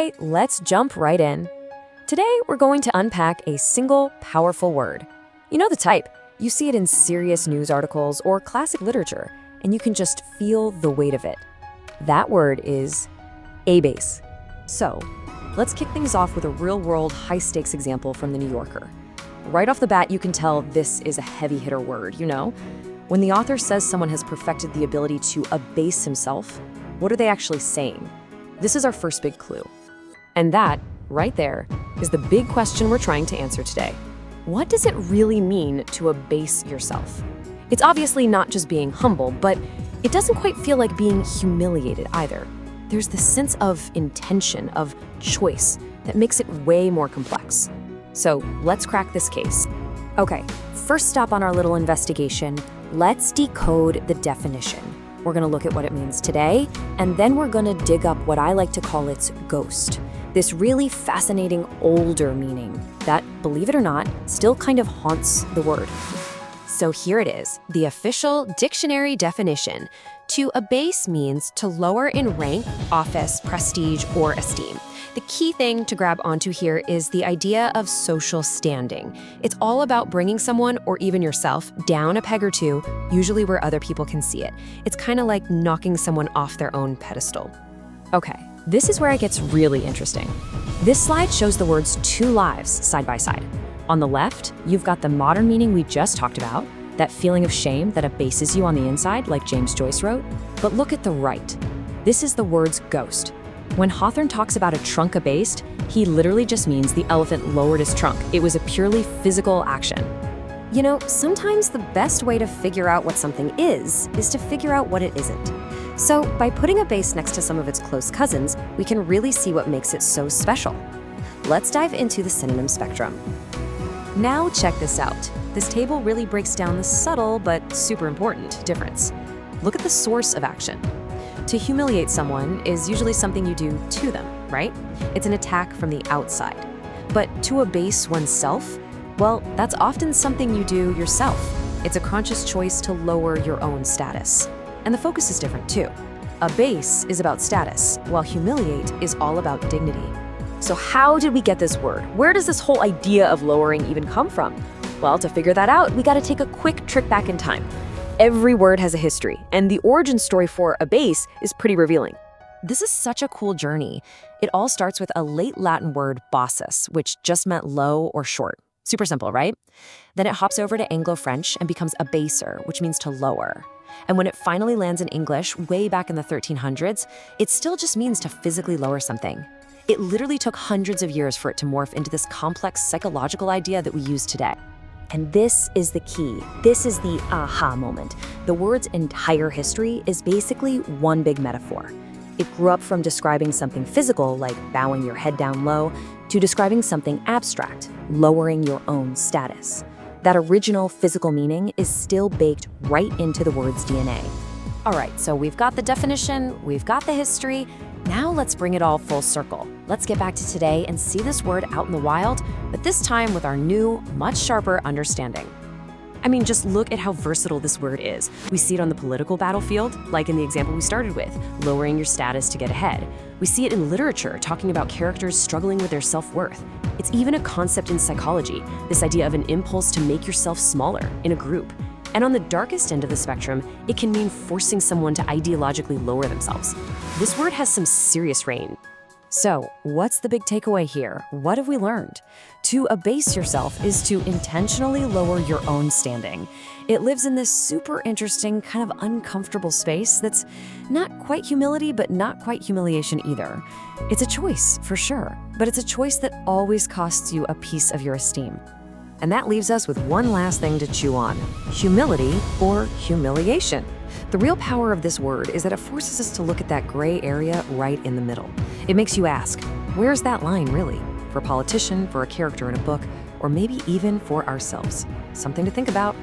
Okay, let's jump right in. Today, we're going to unpack a single, powerful word. You know the type. You see it in serious news articles or classic literature, and you can just feel the weight of it. That word is abase. So, let's kick things off with a real-world, high-stakes example from the New Yorker. Right off the bat, you can tell this is a heavy-hitter word, you know? When the author says someone has perfected the ability to abase himself, what are they actually saying? This is our first big clue. And that, right there, is the big question we're trying to answer today. What does it really mean to abase yourself? It's obviously not just being humble, but it doesn't quite feel like being humiliated either. There's this sense of intention, of choice, that makes it way more complex. So let's crack this case. Okay, first stop on our little investigation, let's decode the definition. We're gonna look at what it means today, and then we're gonna dig up what I like to call its ghost. This really fascinating older meaning that, believe it or not, still kind of haunts the word. So here it is, the official dictionary definition. To abase means to lower in rank, office, prestige, or esteem. The key thing to grab onto here is the idea of social standing. It's all about bringing someone, or even yourself, down a peg or two, usually where other people can see it. It's kind of like knocking someone off their own pedestal. Okay, this is where it gets really interesting. This slide shows the words two lives side by side. On the left, you've got the modern meaning we just talked about, that feeling of shame that abases you on the inside, like James Joyce wrote. But look at the right. This is the word's ghost. When Hawthorne talks about a trunk abased, he literally just means the elephant lowered his trunk. It was a purely physical action. You know, sometimes the best way to figure out what something is to figure out what it isn't. So by putting abase next to some of its close cousins, we can really see what makes it so special. Let's dive into the synonym spectrum. Now check this out. This table really breaks down the subtle but super important difference. Look at the source of action. To humiliate someone is usually something you do to them, right? It's an attack from the outside. But to abase oneself, well, that's often something you do yourself. It's a conscious choice to lower your own status. And the focus is different too. Abase is about status, while humiliate is all about dignity. So how did we get this word? Where does this whole idea of lowering even come from? Well, to figure that out, we gotta take a quick trip back in time. Every word has a history, and the origin story for abase is pretty revealing. This is such a cool journey. It all starts with a late Latin word, bassus, which just meant low or short. Super simple, right? Then it hops over to Anglo-French and becomes abesser, which means to lower. And when it finally lands in English, way back in the 1300s, it still just means to physically lower something. It literally took hundreds of years for it to morph into this complex psychological idea that we use today. And this is the key. This is the aha moment. The word's entire history is basically one big metaphor. It grew up from describing something physical, like bowing your head down low, to describing something abstract, lowering your own status. That original physical meaning is still baked right into the word's DNA. All right, so we've got the definition, we've got the history. Now let's bring it all full circle. Let's get back to today and see this word out in the wild, but this time with our new, much sharper understanding. I mean, just look at how versatile this word is. We see it on the political battlefield, like in the example we started with, lowering your status to get ahead. We see it in literature, talking about characters struggling with their self-worth. It's even a concept in psychology, this idea of an impulse to make yourself smaller in a group. And on the darkest end of the spectrum, it can mean forcing someone to ideologically lower themselves. This word has some serious range. So, what's the big takeaway here? What have we learned? To abase yourself is to intentionally lower your own standing. It lives in this super interesting, kind of uncomfortable space that's not quite humility, but not quite humiliation either. It's a choice, for sure, but it's a choice that always costs you a piece of your esteem. And that leaves us with one last thing to chew on: humility or humiliation. The real power of this word is that it forces us to look at that gray area right in the middle. It makes you ask, where's that line really? For a politician, for a character in a book, or maybe even for ourselves. Something to think about.